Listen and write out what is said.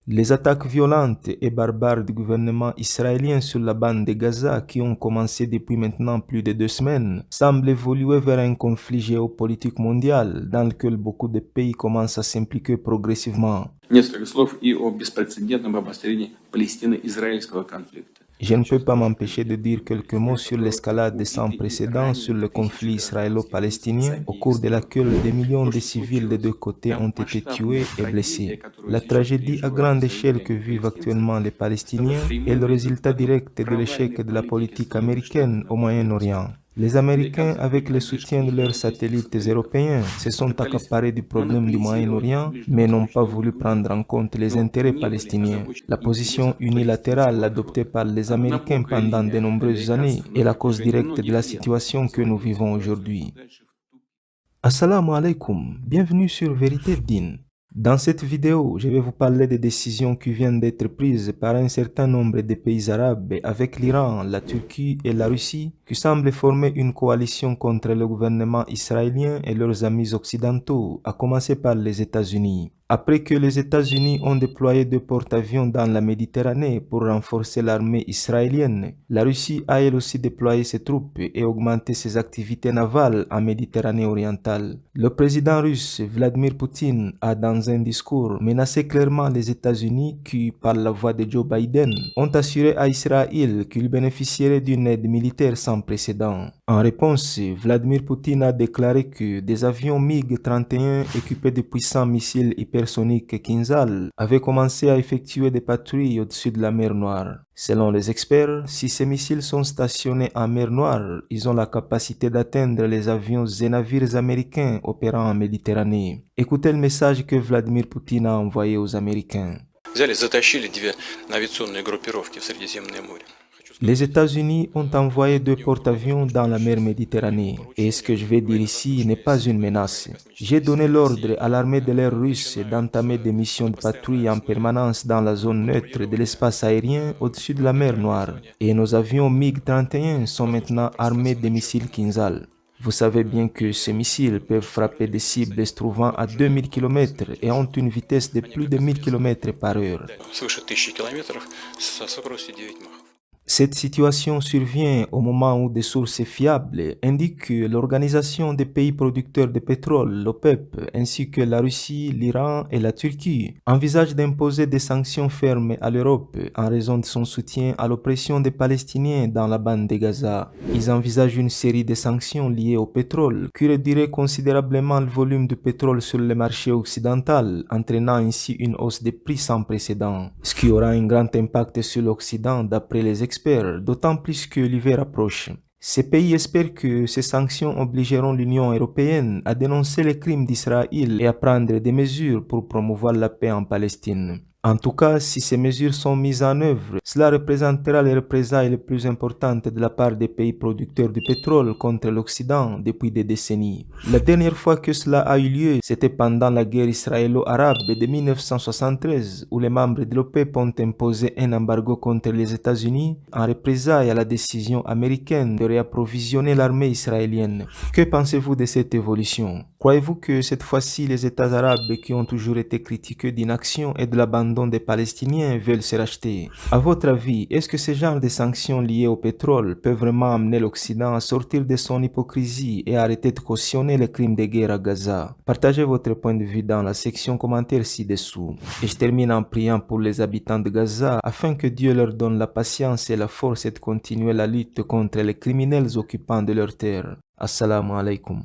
Les attaques violentes et barbares du gouvernement israélien sur la bande de Gaza, qui ont commencé depuis maintenant plus de 2 semaines, semblent évoluer vers un conflit géopolitique mondial dans lequel beaucoup de pays commencent à s'impliquer progressivement. Несколько слов и о беспрецедентном обострении палестино-израильского конфликта. Je ne peux pas m'empêcher de dire quelques mots sur l'escalade sans précédent sur le conflit israélo-palestinien, au cours de laquelle des millions de civils des deux côtés ont été tués et blessés. La tragédie à grande échelle que vivent actuellement les Palestiniens est le résultat direct de l'échec de la politique américaine au Moyen-Orient. Les Américains, avec le soutien de leurs satellites européens, se sont accaparés du problème du Moyen-Orient, mais n'ont pas voulu prendre en compte les intérêts palestiniens. La position unilatérale adoptée par les Américains pendant de nombreuses années est la cause directe de la situation que nous vivons aujourd'hui. Assalamu alaikum, bienvenue sur Vérité Din. Dans cette vidéo, je vais vous parler des décisions qui viennent d'être prises par un certain nombre de pays arabes avec l'Iran, la Turquie et la Russie qui semblent former une coalition contre le gouvernement israélien et leurs amis occidentaux, à commencer par les États-Unis. Après que les États-Unis ont déployé 2 porte-avions dans la Méditerranée pour renforcer l'armée israélienne, la Russie a elle aussi déployé ses troupes et augmenté ses activités navales en Méditerranée orientale. Le président russe Vladimir Poutine a dans un discours menacé clairement les États-Unis qui, par la voix de Joe Biden, ont assuré à Israël qu'il bénéficierait d'une aide militaire sans précédent. En réponse, Vladimir Poutine a déclaré que des avions MiG-31 équipés de puissants missiles hypersoniques Kinzhal avaient commencé à effectuer des patrouilles au-dessus de la mer Noire. Selon les experts, si ces missiles sont stationnés en mer Noire, ils ont la capacité d'atteindre les avions et navires américains opérant en Méditerranée. Écoutez le message que Vladimir Poutine a envoyé aux Américains. Les États-Unis ont envoyé 2 porte-avions dans la mer Méditerranée, et ce que je vais dire ici n'est pas une menace. J'ai donné l'ordre à l'armée de l'air russe d'entamer des missions de patrouille en permanence dans la zone neutre de l'espace aérien au-dessus de la mer Noire, et nos avions MiG-31 sont maintenant armés de missiles Kinzhal. Vous savez bien que ces missiles peuvent frapper des cibles se trouvant à 2000 km et ont une vitesse de plus de 1000 km par heure. Cette situation survient au moment où des sources fiables indiquent que l'Organisation des pays producteurs de pétrole, l'OPEP, ainsi que la Russie, l'Iran et la Turquie envisagent d'imposer des sanctions fermes à l'Europe en raison de son soutien à l'oppression des Palestiniens dans la bande de Gaza. Ils envisagent une série de sanctions liées au pétrole qui réduiraient considérablement le volume de pétrole sur le marché occidental, entraînant ainsi une hausse des prix sans précédent, ce qui aura un grand impact sur l'Occident d'après les experts, d'autant plus que l'hiver approche. Ces pays espèrent que ces sanctions obligeront l'Union européenne à dénoncer les crimes d'Israël et à prendre des mesures pour promouvoir la paix en Palestine. En tout cas, si ces mesures sont mises en œuvre, cela représentera les représailles les plus importantes de la part des pays producteurs de pétrole contre l'Occident depuis des décennies. La dernière fois que cela a eu lieu, c'était pendant la guerre israélo-arabe de 1973, où les membres de l'OPEP ont imposé un embargo contre les États-Unis en représailles à la décision américaine de réapprovisionner l'armée israélienne. Que pensez-vous de cette évolution? Croyez-vous que cette fois-ci les États arabes qui ont toujours été critiqués d'inaction et de l'abandon des Palestiniens veulent se racheter? À votre avis, est-ce que ce genre de sanctions liées au pétrole peuvent vraiment amener l'Occident à sortir de son hypocrisie et arrêter de cautionner les crimes de guerre à Gaza? Partagez votre point de vue dans la section commentaires ci-dessous. Et je termine en priant pour les habitants de Gaza afin que Dieu leur donne la patience et la force de continuer la lutte contre les criminels occupants de leur terre. Assalamu alaikum.